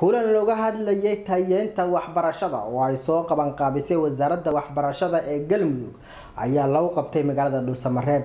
kulan looga hadlayay tayeenta waxbarashada oo ay soo qaban qaabisay wasaaradda waxbarashada ee Galmudug ayaa lagu qabtay magaalada Dhuusamareeb.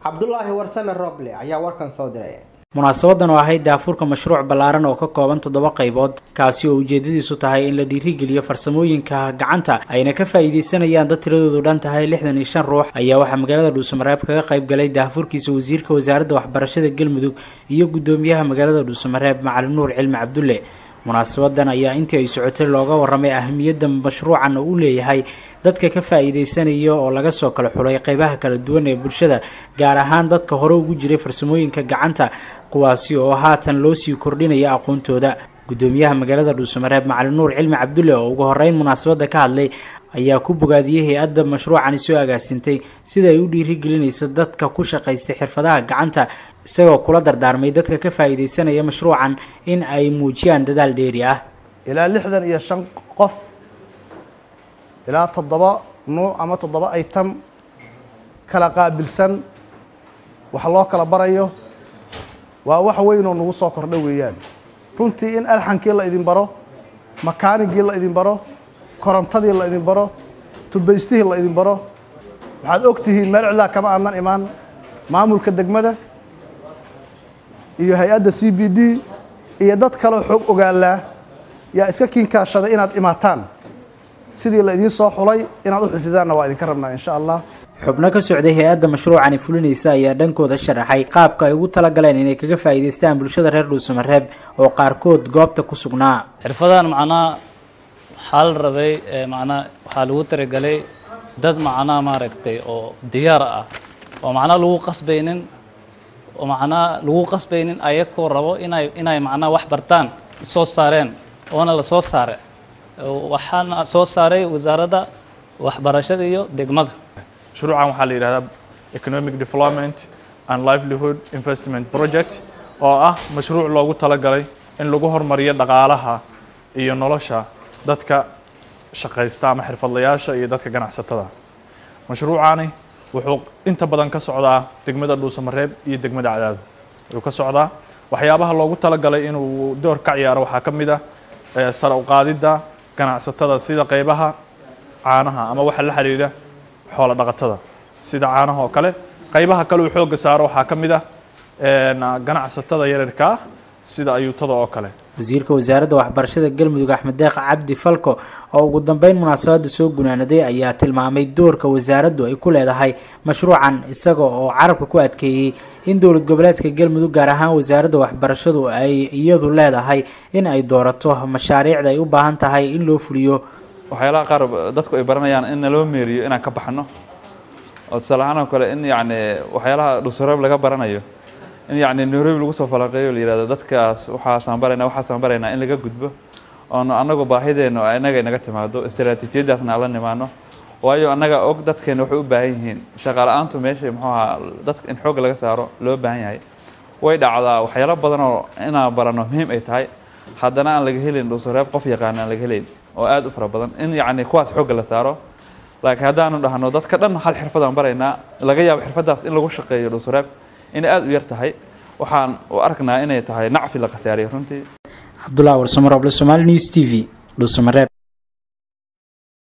Cabdullaahi Warsame Roble ayaa warkan soo diray. munaasabadan oo ahayd daafurka mashruuc ballaaran oo ka kooban 7 qaybood kaasi oo ujeedadiisu tahay in la dhiirigeliyo farsamooyinka gacanta ayna ka faa'iideysanayaan dad tiradoodu dhan tahay 65 ruux ayaa waxa magaalada Dhuusamareeb kaga qayb galay daafurkiisa wasiirka wasaaradda waxbarashada Galmudug iyo gudoomiyaha magaalada Dhuusamareeb Macalin Nuur Cilmi Cabdulle. munaasabadan ayaa intii ay socotay looga waramay ahmiyadda mashruucan uu leeyahay dadka ka faa'iideysanaya oo laga soo kala xulay qaybaha kala duwan ee bulshada gaar ahaan dadka hore ugu jiray farsamooyinka gacanta kuwaasi oo haatan loo sii kordhinaya aqoontooda. gudoomiyaha magaalada Dhuusamareeb Macalin Nuur Cilmi Cabdulle oo ugu horeyn munaasabada ka hadlay ayaa ku bogaadiyay hay'adda mashruucan soo agaasintay sida ay u dhiirigelinayso dadka ku shaqeystay xirfadaha gacanta isagoo kula dardaarmay dadka ka faa'iideysanaya mashruucan in ay muujiyaan dadaal dheeri ah. ilaa 65 qof ilaa 7 nooc ama 7 item kala qaabilsan waxa loo kala barayo waa wax weyn oo nagu soo kordhay weeyaan. runtii in alxankii la idin baro, makaanigii la idin baro, korontadii la idin baro, tubaystii la idin baro, waxaad ogtihiin meel cilaa kama aanan imaan maamulka degmada iyo hay'adda CBD iyo dad kale xog ogaala yaa iska kiinkaashaday inaad imaataan sidii la idin soo xulay inaad u xifdidaanna waa idinka rabnaa insha Allah. xubno ka socday hay'adda mashruucan fulinaysa ayaa dhankooda sharaxay qaabka ay ugu tala galeen inay kaga faa'iideystaan bulshada reer Dhuusamareeb oo qaarkood goobta ku sugnaa. xirfadan macnaa xal rabay macnaa waxa lagu tiragalay dad macnaa maaragtay oo diyaar ah oo macnaa lagu qasbaynin ayagoo rabo inay macnaa wax bartaan soo saareen oona la soo saaray waxaana soo saaray wasaaradda waxbarashada iyo degmada. mashruucan waxaa la yiraahdaa Economic Development and Livelihood Investment Project oo ah mashruuc loogu talagalay in lagu horumariyo dhaqaalaha iyo nolosha dadka shaqeysta ama xirfadlayaasha iyo dadka ganacsatada. mashruucani wuxuu inta badan ka socdaa degmada Dhuusamareeb iyo degmada Cadaad. wuxuu ka socdaa waxyaabaha loogu talagalay inuu door ka ciyaaro waxaa ka mid ah sare u qaadida ganacsatada sida qaybaha caanaha ama waxa la xiriira xoolo dhaqatada sida caanaha oo kale. qaybaha kale uu xoog saaro waxaa ka mid ah ganacsatada yaryarka sida ayuutada oo kale. wasiirka wasaaradda waxbarashada Galmudug Axmed Deeq Cabdi Falko oo ugu dambeyn munaasabada soo gunaanaday ayaa tilmaamay doorka wasaaraddu ay ku leedahay mashruucan isaga oo carabka ku adkeeyay in dowlad goboleedka Galmudug gaar ahaan wasaaradda waxbarashadu ay iyadu leedahay in ay doorato mashaariicda ay u baahan tahay in loo fuliyo. waxyaalaha qaar dadku ay baranayaan in loo meeriyo inaan ka baxno oo salaano kale in waxyaalaha Dhuusamareeb laga baranayo in Nairobi lagu soo falaqeeyo la yiraahdo dadkaas waxaan baranaa in laga gudbo oo anagu baahideena inaga inaga timaado istiraatiijiyadaasna la nimaano waayo anaga og dadkeena waxay u baahan yihiin shaqo la'aantu meesha dadka in xoog laga saaro loo baahan yahay way dhacdaa waxyaalo badan oo inaan barano muhiim ay tahay haddana aan laga helin Dhuusamareeb qof yaqaan aan laga helin oo aad u fara badan in kuwaas xoog la saaro. laakiin haddaanu dhahno dadka dhan hal xirfad aan baraynaa laga yaabo xirfadaas in lagu shaqeeyo Dhuusamareeb in aad u yar tahay waxaan u aragnaa inay tahay nacfi la qasaariyo runtii. Cabdullaahi Warsame Roble, Somali News TV, Dhuusamareeb.